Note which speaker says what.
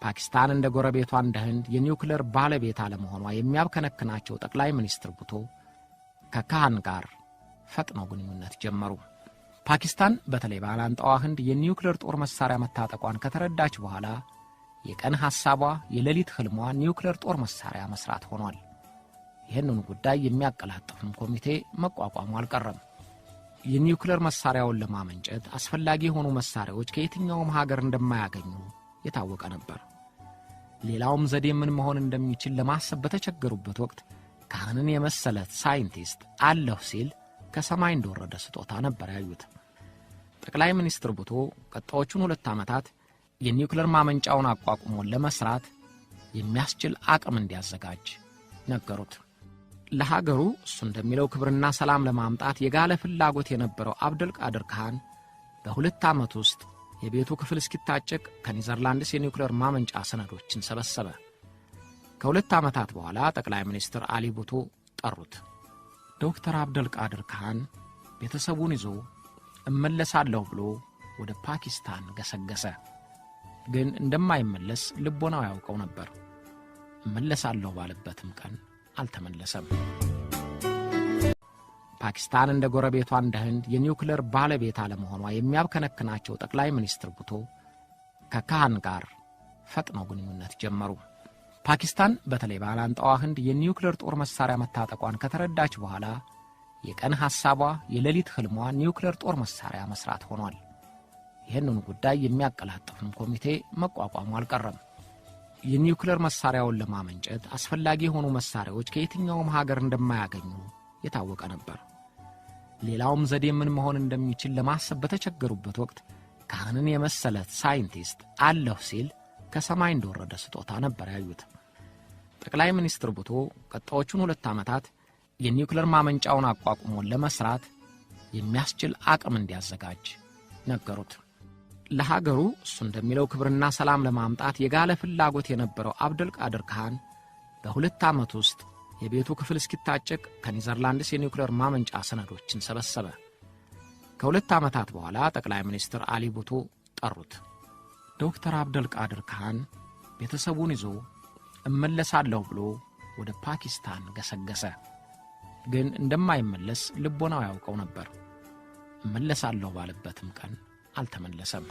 Speaker 1: ፓኪስታን እንደ ጎረቤቷ እንደ ህንድ የኒውክሌር ባለቤት አለመሆኗ የሚያብከነክናቸው ጠቅላይ ሚኒስትር ቡቶ ከካህን ጋር ፈጥነው ግንኙነት ጀመሩ። ፓኪስታን በተለይ ባላንጣዋ ህንድ የኒውክሌር ጦር መሳሪያ መታጠቋን ከተረዳች በኋላ የቀን ሐሳቧ የሌሊት ህልሟ ኒውክሌር ጦር መሳሪያ መስራት ሆኗል። ይህንን ጉዳይ የሚያቀላጥፍም ኮሚቴ መቋቋሙ አልቀረም። የኒውክሌር መሳሪያውን ለማመንጨት አስፈላጊ የሆኑ መሳሪያዎች ከየትኛውም ሀገር እንደማያገኙ የታወቀ ነበር። ሌላውም ዘዴ ምን መሆን እንደሚችል ለማሰብ በተቸገሩበት ወቅት ካህንን የመሰለ ሳይንቲስት አለሁ ሲል ከሰማይ እንደወረደ ስጦታ ነበር ያዩት። ጠቅላይ ሚኒስትር ቡቶ ቀጣዮቹን 2 ዓመታት የኒውክሌር ማመንጫውን አቋቁሞ ለመስራት የሚያስችል አቅም እንዲያዘጋጅ ነገሩት። ለሀገሩ እሱ እንደሚለው ክብርና ሰላም ለማምጣት የጋለ ፍላጎት የነበረው አብዱልቃድር ካህን በ2 ዓመት ውስጥ የቤቱ ክፍል እስኪታጨቅ ከኔዘርላንድስ የኒውክሌር ማመንጫ ሰነዶችን ሰበሰበ። ከ2 ዓመታት በኋላ ጠቅላይ ሚኒስትር አሊ ቡቶ ጠሩት። ዶክተር አብዱልቃድር ካህን ቤተሰቡን ይዞ እመለሳለሁ ብሎ ወደ ፓኪስታን ገሰገሰ። ግን እንደማይመለስ ልቦናው ያውቀው ነበር። እመለሳለሁ ባለበትም ቀን አልተመለሰም። ፓኪስታን እንደ ጎረቤቷ እንደ ህንድ የኒውክሌር ባለቤት አለመሆኗ የሚያብከነክናቸው ጠቅላይ ሚኒስትር ቡቶ ከካህን ጋር ፈጥነው ግንኙነት ጀመሩ። ፓኪስታን በተለይ ባላንጣዋ ህንድ የኒውክሌር ጦር መሳሪያ መታጠቋን ከተረዳች በኋላ የቀን ሐሳቧ የሌሊት ህልሟ ኒውክሌር ጦር መሳሪያ መስራት ሆኗል። ይህንን ጉዳይ የሚያቀላጥፍም ኮሚቴ መቋቋሙ አልቀረም። የኒውክሌር መሳሪያውን ለማመንጨት አስፈላጊ የሆኑ መሳሪያዎች ከየትኛውም ሀገር እንደማያገኙ የታወቀ ነበር። ሌላውም ዘዴ ምን መሆን እንደሚችል ለማሰብ በተቸገሩበት ወቅት ካህንን የመሰለ ሳይንቲስት አለሁ ሲል ከሰማይ እንደወረደ ስጦታ ነበር ያዩት። ጠቅላይ ሚኒስትር ቡቶ ቀጣዮቹን 2 ዓመታት የኒውክሌር ማመንጫውን አቋቁሞ ለመስራት የሚያስችል አቅም እንዲያዘጋጅ ነገሩት። ለሀገሩ እሱ እንደሚለው ክብርና ሰላም ለማምጣት የጋለ ፍላጎት የነበረው አብዱልቃድር ካህን በ2 ዓመት ውስጥ የቤቱ ክፍል እስኪታጨቅ ከኔዘርላንድስ የኒውክሌር ማመንጫ ሰነዶችን ሰበሰበ። ከ2 ዓመታት በኋላ ጠቅላይ ሚኒስትር አሊ ቡቶ ጠሩት። ዶክተር አብዱልቃድር ካህን ቤተሰቡን ይዞ እመለሳለሁ ብሎ ወደ ፓኪስታን ገሰገሰ። ግን እንደማይመለስ ልቦናው ያውቀው ነበር። እመለሳለሁ ባለበትም ቀን አልተመለሰም።